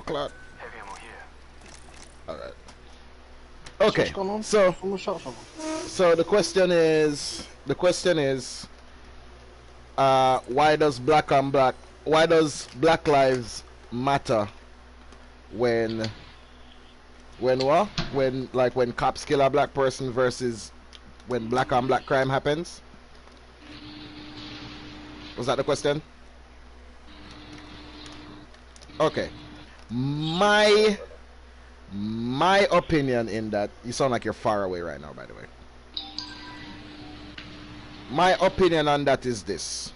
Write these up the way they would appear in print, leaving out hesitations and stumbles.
Oh, Claude. Heavy ammo here. Alright. Okay. What's going on? So Someone shot someone. So the question is, why does Black Lives matter when what? When cops kill a black person versus when black on black crime happens? Was that the question? Okay. My opinion in that, you sound like you're far away right now, by the way. My opinion on that is this.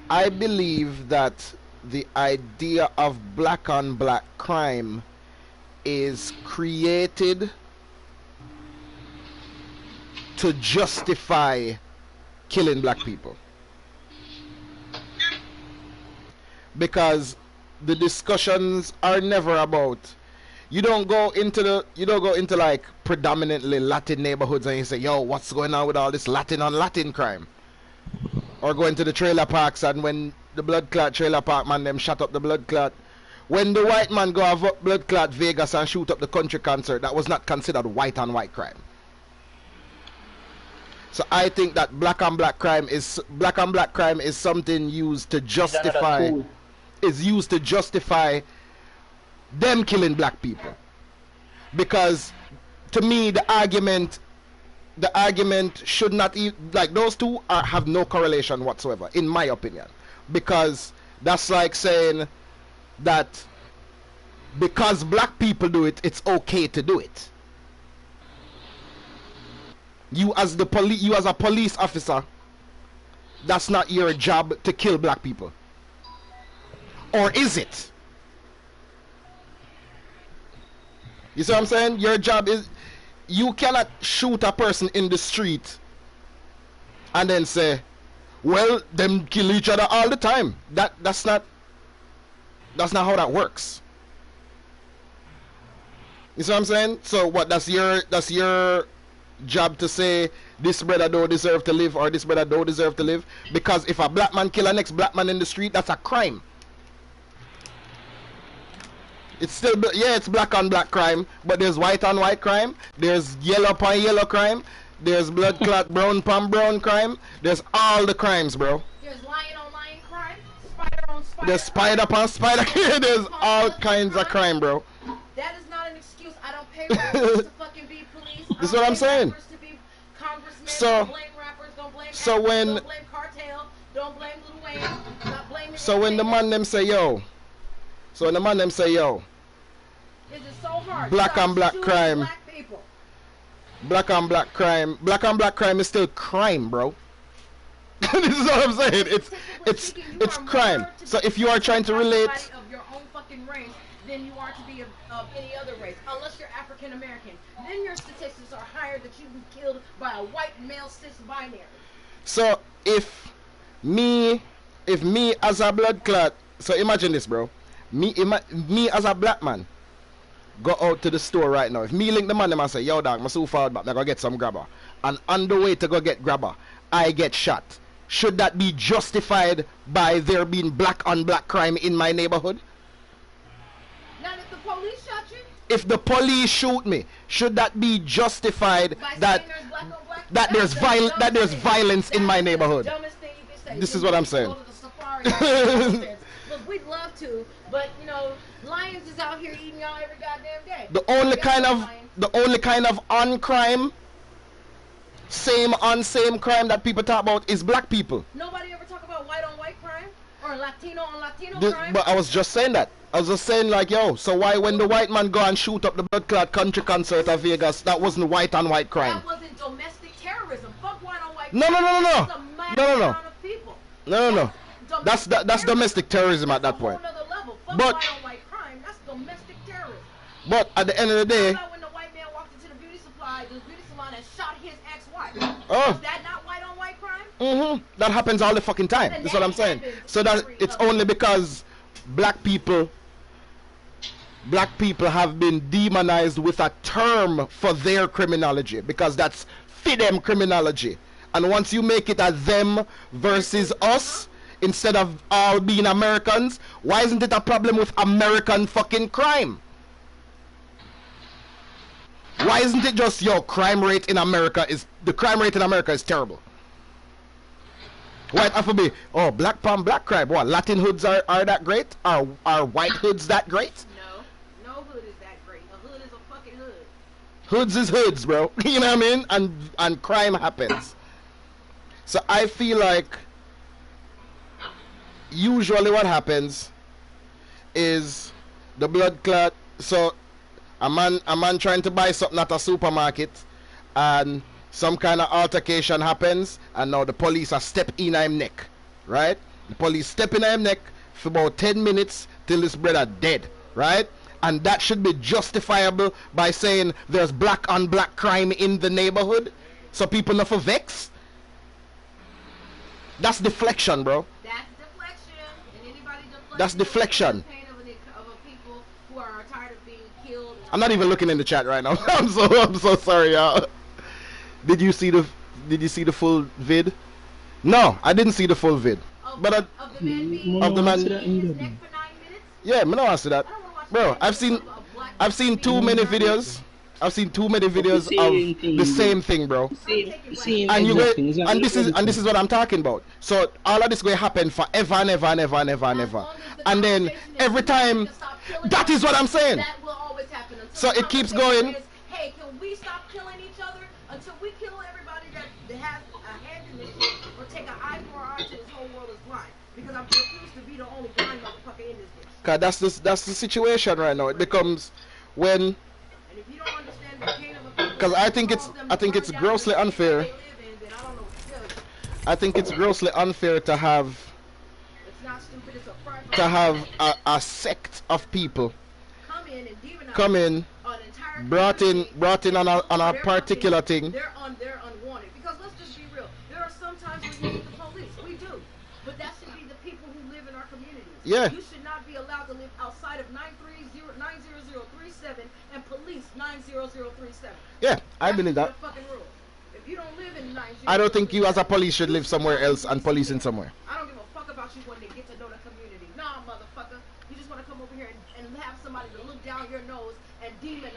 I believe that the idea of black on black crime is created to justify killing black people. Because the discussions are never about, you don't go into like predominantly Latin neighborhoods and you say, yo, what's going on with all this Latin on Latin crime? Or go into the trailer parks, and when the blood clot trailer park man them shut up the blood clot. When the white man go have blood clot Vegas and shoot up the country concert, that was not considered white on white crime. So I think that black on black crime is something used to justify, them killing black people. Because to me the argument should not like, those two have no correlation whatsoever, in my opinion. Because that's like saying that because black people do it, it's okay to do it. You as a police officer, that's not your job to kill black people. Or is it? You see what I'm saying? Your job is, you cannot shoot a person in the street and then say, well, them kill each other all the time. That's not how that works. You see what I'm saying? So what, that's your job to say this brother don't deserve to live or this brother don't deserve to live? Because if a black man kill a next black man in the street, that's a crime. It's still, yeah, it's black on black crime, but there's white on white crime, there's yellow on yellow crime, there's blood clot brown on brown crime, there's all the crimes, bro. There's lion on lion crime, spider on spider. There's spider upon spider crime, there's all kinds of crime, bro. That is not an excuse. I don't pay rappers to fucking be police. This is what I'm saying. To be congressmen. So, don't blame rappers, don't blame so actors, when, don't blame cartel, don't blame Lil Wayne, not blame so when the man them say yo, is it so hard? black on black crime, Black people. black on black crime is still crime, bro. This is what I'm saying. It's crime. So if you are trying to relate of your own fucking race than you are to be of any other race, unless you're African American, then your statistics are higher that you've been killed by a white male cis binary. So if me as a blood clot, so imagine this, bro. Me as a black man go out to the store right now. If me link the man them and say, yo dog, I'm so far back, I go get some grabber, and on the way to go get grabber, I get shot. Should that be justified by there being black on black crime in my neighborhood? Now if the police shot you? If the police shoot me, should that be justified that there's violence in my neighborhood? This is what I'm saying. Look, we'd love to, but you know, lions is out here eating y'all every goddamn day. The only kind of on crime, same on same crime that people talk about is black people. Nobody ever talk about white on white crime or Latino on Latino crime. But I was just saying that. I was just saying, like, yo, so why when the white man go and shoot up the blood clot country concert at Vegas, that wasn't white on white crime? That wasn't domestic terrorism. Fuck white on white no, crime. no. That's That's domestic terrorism at that point. But white on white crime, that's domestic terrorism. But at the end of the day, how about when the white man walked into the beauty salon and shot his ex-wife? oh, Is that not white on white crime? that happens all the fucking time. That's what I'm saying. So that it's only because black people have been demonized with a term for their criminology, because that's for them criminology. And once you make it a them versus us, instead of all being Americans? Why isn't it a problem with American fucking crime? Why isn't it just, yo, crime rate in America is, the crime rate in America is terrible? White FB, oh, black palm, black crime. What, Latin hoods are that great? Are white hoods that great? No hood is that great. A hood is a fucking hood. Hoods is hoods, bro. You know what I mean? And crime happens. So I feel like usually what happens is the blood clot. So a man trying to buy something at a supermarket, and some kind of altercation happens, and now the police are step in him neck, right? The police step in him neck for about 10 minutes till this brother dead, right? And that should be justifiable by saying there's black on black crime in the neighborhood, so people not for vex. That's deflection, bro. That's deflection, and anybody deflecting That's deflection. the pain of a people who are tired of being killed. I'm not even looking in the chat right now. I'm so sorry, y'all. Did you see the full vid? No, I didn't see the full vid. But Of the man being of the man. his neck for 9 minutes? Yeah, me no answer that, I don't wanna watch bro. that. I've seen too many videos. I've seen too many videos of the same thing, bro. And you go, and this is what I'm talking about. So all of this going to happen forever and ever and ever and ever and ever. And then every time, that is what I'm saying. That will always happen. So it keeps going. Hey, can we stop killing each other until we kill everybody that has a hand in this shit, or take an eye for our eye till this whole world is blind? Because I'm refused to be the only blind motherfucker in this bitch. Cause that's the situation right now. It becomes when. And if you don't understand the pain of a people, Because I think it's grossly unfair. I think it's grossly unfair to have a sect of people come in, brought in on a particular thing. They're unwanted. Because let's just be real. There are some times we need the police. We do. But that should be the people who live in our communities. Yeah. You should not be allowed to live outside of 90037 and police 90037. Yeah, I believe that. If you don't live in 900, I don't think you as a police should live somewhere else and policing somewhere. I don't give a fuck about you when they get to know the community. Nah, motherfucker. You just want to come over here and have somebody to look down your nose and demonize.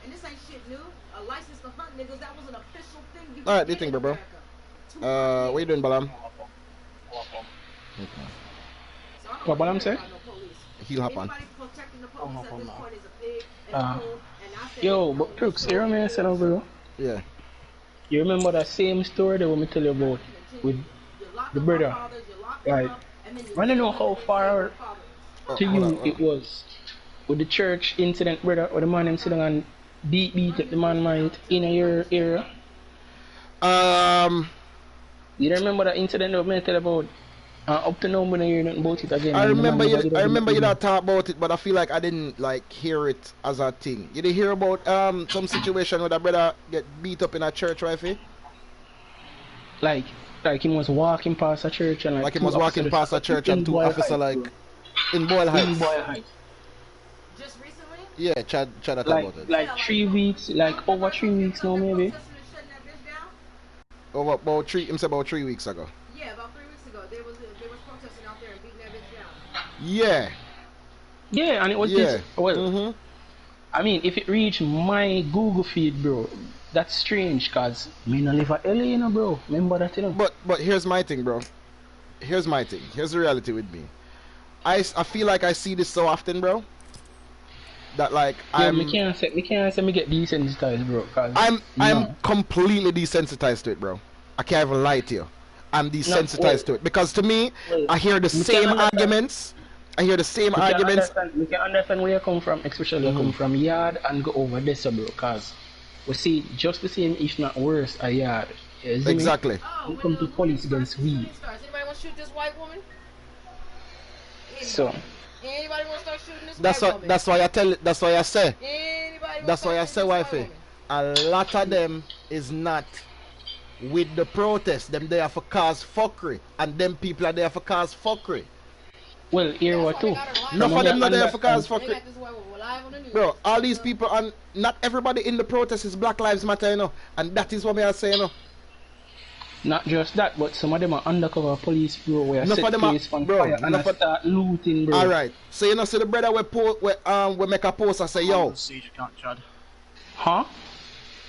And this ain't shit new. A license to hunt niggas, that was an official thing. Alright, do you think, bro? What you doing, Balam? What Balam say? He'll hop on. Yo, but Crooks, you remember I said over bro? Yeah. You remember that same story that we tell you about with the brother? Right. I don't know how far to you it was with the church incident, brother, where the man him sitting and beat up the man mind in your area. You remember that incident that we tell about? Up to now, we don't hear nothing about it again. I remember you not talk about it, but I feel like I didn't like hear it as a thing. You did hear about some situation where a brother get beat up in a church, right? Like he was walking past a church and like he was walking past a church and two officers like in Boyle Heights. Just recently? Yeah, Chad talk about it. Like 3 weeks, like over 3 weeks now maybe. Over about 3 weeks ago. Yeah, about 3 weeks ago. They was protesting out there and beating that bitch down. Yeah. Yeah, and it was this. Well, I mean, if it reached my Google feed, bro, that's strange, cause me no live at LA, you know, bro. Remember that, you know. But here's my thing, bro. Here's my thing. Here's the reality with me. I feel like I see this so often, bro. That like me can't say me get desensitized, bro. Cause I'm completely desensitized to it, bro. I can't even lie to you. I'm desensitized to it because to me, I hear the same arguments. I hear the same arguments. We can understand where you come from, especially you come from yard and go over this, bro. Cause we see just the same, if not worse, a yard. Exactly. We come to police against we. Anybody want to shoot this white woman? So. Anybody want to start shooting this white woman? That's why I tell. That's why I say. Anybody that's why I say, wifey. A lot of them is not with the protest. Them there for cause fuckery, and them people are there for cause fuckery. Well, here what too. None of them not there for cause fuckery. Bro, all these people, and not everybody in the protest is Black Lives Matter, you know, and that is what I say, you know. Not just that, but some of them are undercover police, bro, where Enough set of them place on fire and start looting, bro. Alright. So you know see the brother we make a post and say, yo. I'm on the siege account, Chad. Huh?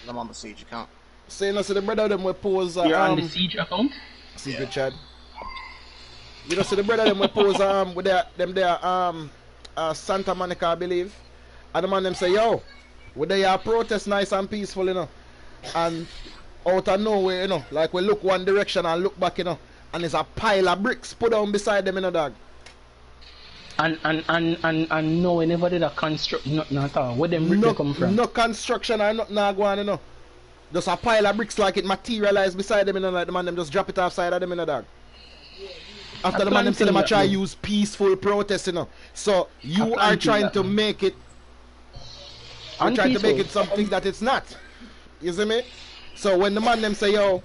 I'm on the siege account. So you know see the brother them we pose You're on the siege account? Secret Chad. You know see the brother them we pose with their Santa Monica, I believe. And the man them say, yo, would they protest nice and peaceful, you know? And out of nowhere, you know, like we look one direction and look back, you know, and there's a pile of bricks put down beside them, you know, dog. And no, we never did a construct nothing at all. Where them bricks come from? No construction or nothing go on, you know. Just a pile of bricks like it materialized beside them, you know, like the man them just drop it off side of them, you know, dog. After the man them say them try use peaceful protest, you know. So you are trying to make it something that it's not. You see me? So when the man them say, yo,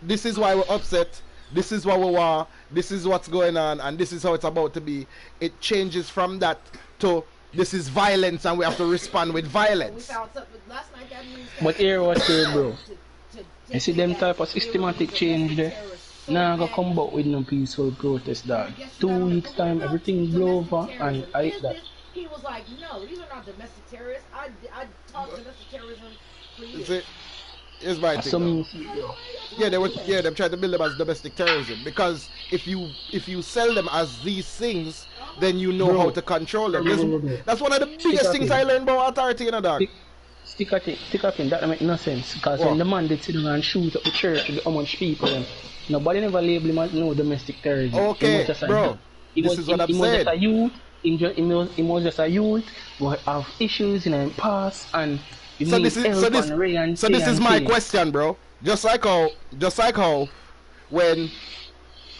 this is why we're upset, this is what we want, this is what's going on, and this is how it's about to be, it changes from that to this is violence and we have to respond with violence. But here what's here, bro. You see them type of systematic change there? Now go come back with no peaceful protest, dog. 2 weeks time, everything blow over, and I hate that. He was like, no, these are not domestic terrorists. I taught domestic terrorism for years. See, here's my thing. Them trying to build them as domestic terrorism because if you sell them as these things, then you know how to control them. That's one of the biggest things I learned about authority, you know, dog. Stick up in that don't make no sense because when the man did sit down and shoot up the church with how much people them, nobody never label him as no domestic terrorism. Okay, bro. This is what I'm saying. He was just a youth who have issues in the past and this is my question, bro. Just like how when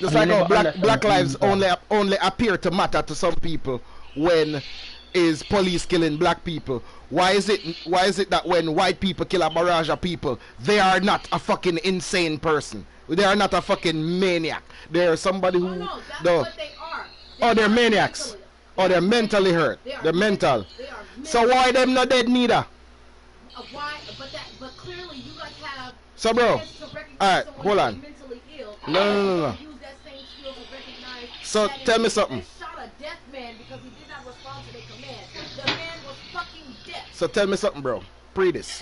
black lives only appear to matter to some people when is police killing black people. Why is it that when white people kill a barrage of people, they are not a fucking insane person? They are not a fucking maniac. They're somebody who what they are. They're maniacs. Or they're mentally hurt. They're mental. So why them not dead neither? Why? But clearly you guys have. So bro, alright, hold on. No. So tell me something. Shot a deaf man because he did not respond to their command. The man was fucking deaf. So tell me something, bro. Pre this.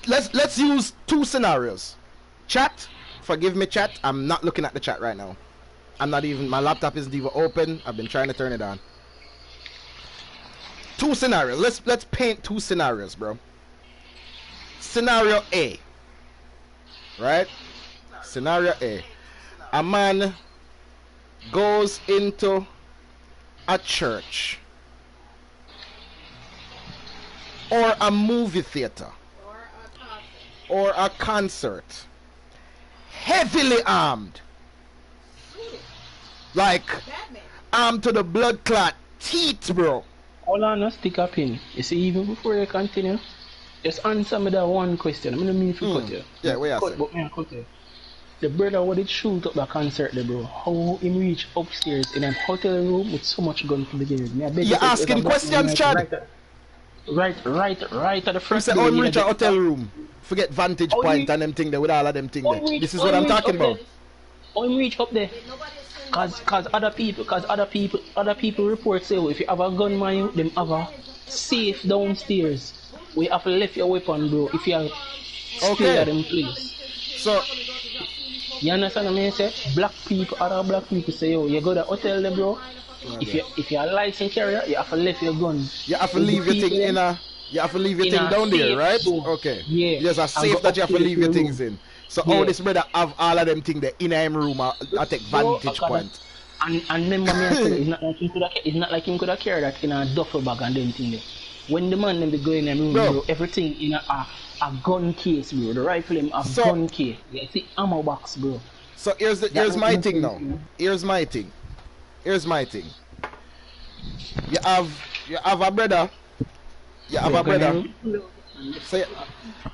Let's use two scenarios. Chat, forgive me, chat. I'm not looking at the chat right now. My laptop isn't even open. I've been trying to turn it on. Two scenarios. Let's paint two scenarios, bro. Scenario A. Right? Scenario A. A man goes into a church or a movie theater or a concert, heavily armed, like armed to the blood clot teeth, bro. Hold on, no stick up in. You see, even before you continue, just answer me that one question. I mean, mean if you cut you. Yeah, where you cut you. The brother what did shoot up the concert there, bro. How him reach upstairs in a hotel room with so much gun to begin with. You're asking questions, Chad. Right at the front. You say reach a hotel room. Forget vantage point and them thing there with all of them thing there. This is what I'm talking about. How him reach up there? Cause other people report say if you have a gun, man, them have a safe downstairs. We have to left your weapon, bro. If you are stay at them place. So you understand what I mean? Say other black people say, yo, you go to the hotel there, bro. If you're a licensed carrier, you have to leave your gun. You have to leave your thing in a. You have to leave your thing down there, right? Okay. Yeah. There's a safe that you have to leave your things in. So all this brother have all of them things there in him room. I take vantage point. And remember me, I tell you, it's not like him could have carried that in a duffel bag and them thing there. When the man them be going in the room, bro, everything in a gun case, bro. The rifle in a gun case. You see ammo box, bro. So here's my thing now. Here's my thing. You have a brother. You have a brother.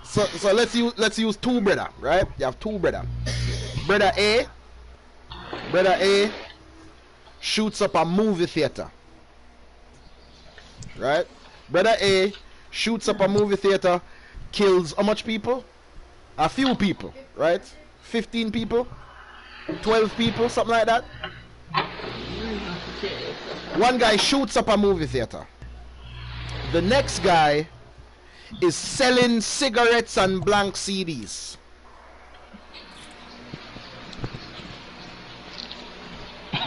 So let's use two brother, right? You have two brother. Brother A shoots up a movie theater. Right? Brother A shoots up a movie theater, kills how much people? A few people, right? 15 people? 12 people, something like that. One guy shoots up a movie theater. The next guy is selling cigarettes and blank CDs.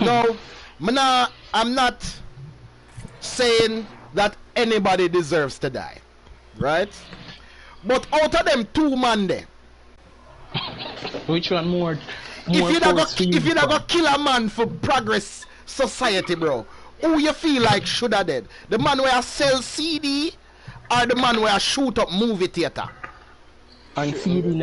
No, I'm not saying that anybody deserves to die, right? But out of them 2 man there, which one more if you not go kill a man for progress society, bro, who you feel like should have dead? The man where sell CD or the man where shoot up movie theater? And CD in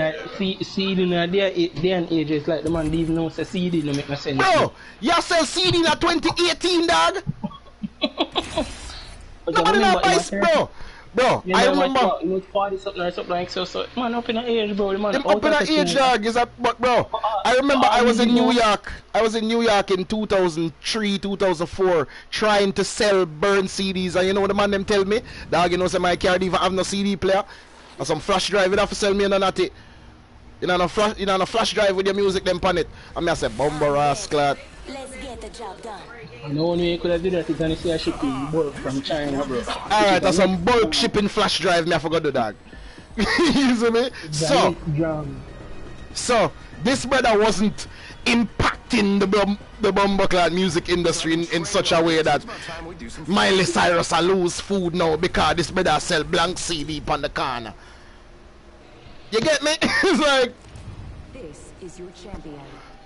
their day and age, it's like the man didn't even know say CD no make no sense. Bro, you sell CD in 2018, dog. Nobody not buy, bro. You I know, remember. You know, 40 something or something like so. Man up in the age, bro. The man Them up in the age, dog. But bro, I remember I was in New York. I was in New York in 2003, 2004, trying to sell burn CDs, and you know what the man them tell me? Dog, you know, say my car didn't even have no CD player. Or some flash drive, you have to sell me and not it. You know, no flash drive with your music them pan it. And I say, Bumbo Rascal. Let's get the job done. No one way you could have did that is gonna see a shipping bulk from China, bro. Alright, that's some bulk shipping flash drive, me I forgot to do that. You see me? So this brother wasn't impacting the Bumbleclad music industry in such a way that Miley Cyrus will lose food now because this brother sell blank CD on the corner. You get me? It's like, This is your champion.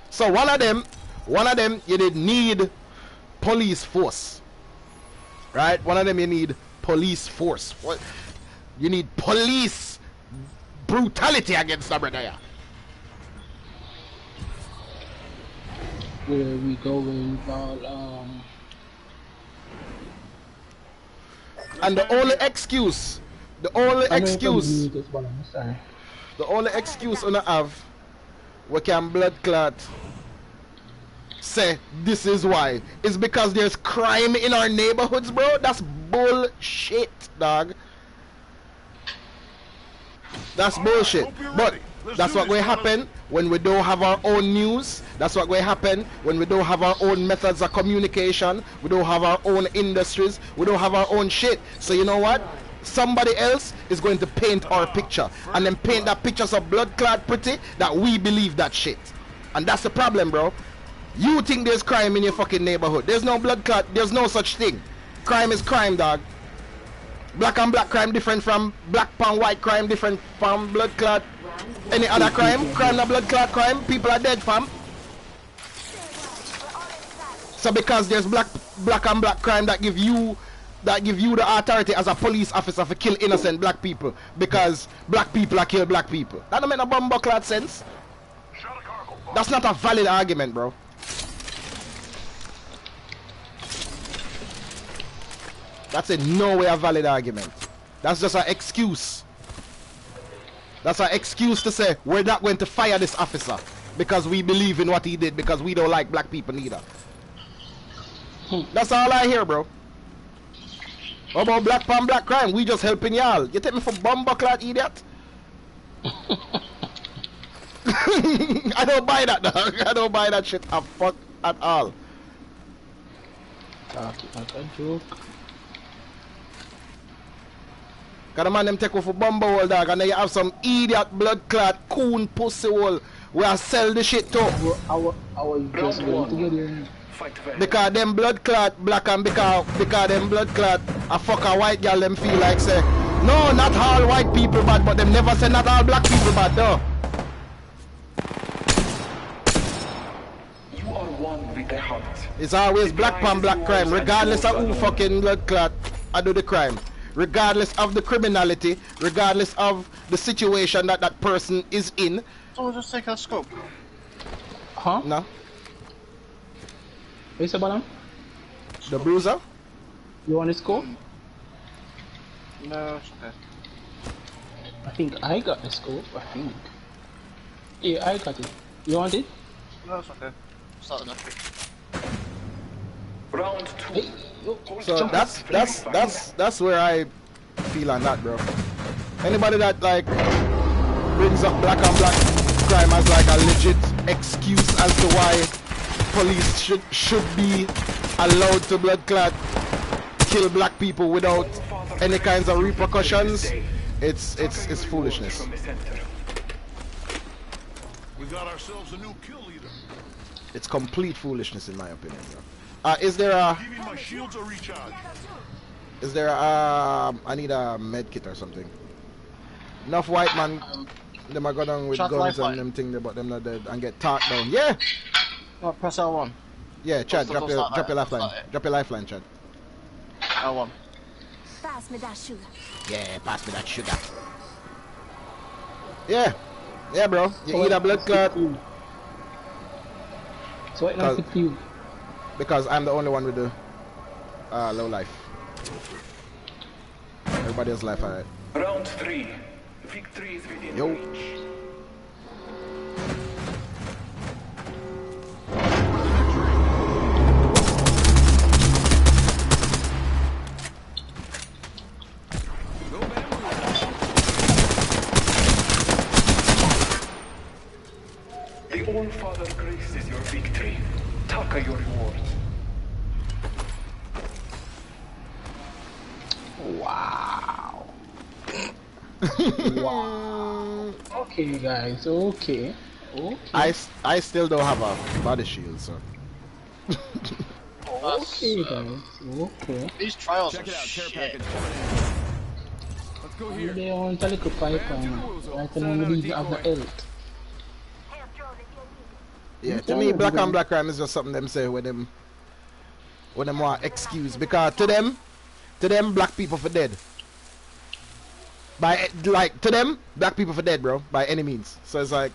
so one of them you did need police force, right? One of them you need police force. What? You need police brutality against the brother. Where we going about And the only excuse I have we can blood clot say this is why it's because there's crime in our neighborhoods, bro. That's bullshit, dog. That's bullshit. But that's what will happen when we don't have our own news. That's what will happen when we don't have our own methods of communication. We don't have our own industries. We don't have our own shit. So you know what? Somebody else is going to paint our picture, and then paint that picture so blood clot pretty that we believe that shit. And that's the problem, bro. You think there's crime in your fucking neighborhood. There's no blood clot. There's no such thing. Crime is crime, dog. Black and black crime different from black and white crime, different from blood clot. Any other crime? Crime not blood clot crime. People are dead, fam. So because there's black and black crime that give you the authority as a police officer to kill innocent black people because black people are kill black people. That don't make no bumbo clot sense. That's not a valid argument, bro. That's in no way a valid argument. That's just an excuse. That's an excuse to say we're not going to fire this officer because we believe in what he did, because we don't like black people neither. That's all I hear, bro. What about black pan black crime? We just helping y'all. You take me for bumbleclad idiot? I don't buy that, dog. I don't buy that shit a fuck at all. Talking like a joke. Cause the man them take off a bumble hole, dog, and then you have some idiot blood clot coon pussy hole where I sell the shit to. I was just going together. Because them blood clot black, and because them blood clot a fuck a white girl, them feel like say, no, not all white people bad, but them never say not all black people bad, though. You are one with the heart. It's always black pan black crime, regardless of who fucking blood clot I do the crime. Regardless of the criminality, regardless of the situation that that person is in. So we'll just take a scope. Huh? No. What is about him? The bruiser? You want to scope? No, it's okay. I think I got the scope. I think. Yeah, I got it. You want it? No, it's okay. Start enough. Round two. Hey, yo, So that's where I feel on that, bro. Anybody that like brings up black on black crime as like a legit excuse as to why police should be allowed to blood clot kill black people without any kinds of repercussions, it's foolishness. We got ourselves a new kill leader. It's complete foolishness in my opinion, bro. Is there a Giving my shields a recharge. I need a med kit or something. Enough white man them are go down with Shot guns lifeline. and them thing but them not dead and get talked down. Yeah! Oh, press L1. Yeah, Chad, drop your lifeline. start it. Drop your lifeline, Chad. L1. Pass me that sugar. Yeah, pass me that sugar. Yeah. Yeah, bro. You eat a blood clot So it not to you. because I'm the only one with the low life. Everybody else life, alright. Round 3. Victory is within Yo. reach. The All-Father graces your victory. Taka your reward. Wow. Wow. Okay, guys. Okay. I still don't have a body shield, so. Okay, guys. Okay. These trials Check are it out, care shit. package coming in. Let's go here. They want a little pipe right now we didn't have the health. Yeah, to me, black on black crime is just something them say when them want excuse because to them, black people for dead. By like to them, black people for dead, bro. By any means. So it's like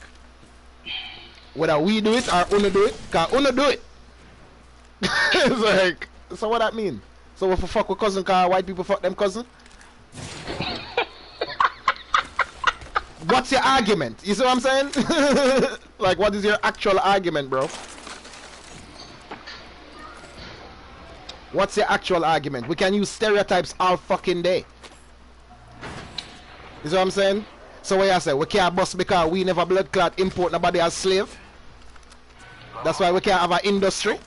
whether we do it or Uno do it, cause Uno do it. It's like so what that mean? So if we fuck with cousin, cause white people fuck them cousin. What's your argument? You see what I'm saying? Like, what is your actual argument, bro? What's your actual argument? We can use stereotypes all fucking day. You see what I'm saying? So what you say? We can't bust because we never blood clot import nobody as slave? That's why we can't have an industry?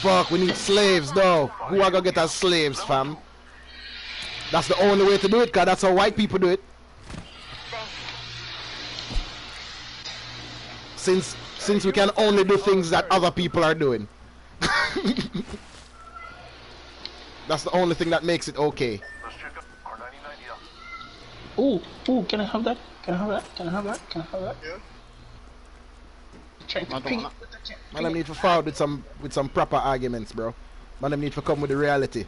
Fuck, we need slaves though. Who are gonna get as slaves, fam? That's the only way to do it, cause that's how white people do it. Since we can only do things that other people are doing. That's the only thing that makes it okay. Let's check out R99 Ooh, can I have that? Can I have that? Can I have that? Can I have that? Yeah. Trying to I don't ping wanna- it. Man, I need to forward with some proper arguments, bro. Man, I need to come with the reality.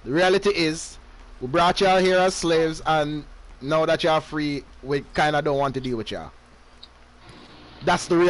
The reality is, we brought y'all here as slaves, and now that y'all free, we kinda don't want to deal with y'all. That's the reality.